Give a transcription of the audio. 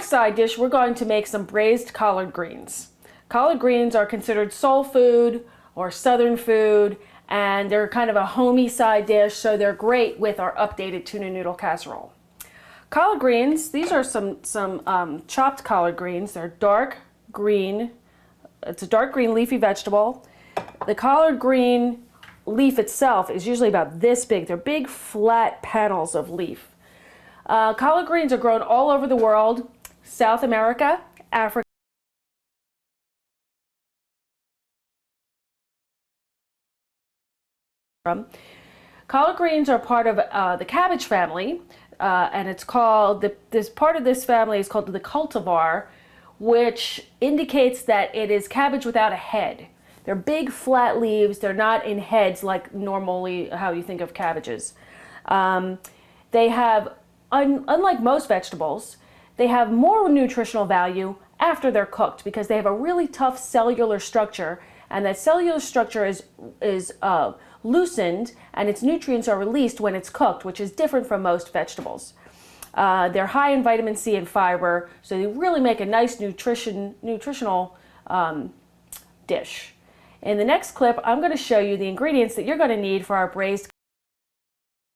our side dish, we're going to make some braised collard greens. Collard greens are considered soul food or southern food, and they're kind of a homey side dish, so they're great with our updated tuna noodle casserole. Collard greens, these are some chopped collard greens. They're dark green. It's a dark green leafy vegetable. The collard green leaf itself is usually about this big. They're big flat petals of leaf. Collard greens are grown all over the world, South America, Africa. Collard greens are part of the cabbage family, and it's called, this part of this family is called the cultivar, which indicates that it is cabbage without a head. They're big flat leaves. They're not in heads like normally how you think of cabbages. They have, unlike most vegetables, they have more nutritional value after they're cooked because they have a really tough cellular structure, and that cellular structure is loosened and its nutrients are released when it's cooked, which is different from most vegetables. They're high in vitamin C and fiber, so they really make a nice nutritional dish. In the next clip, I'm going to show you the ingredients that you're going to need for our braised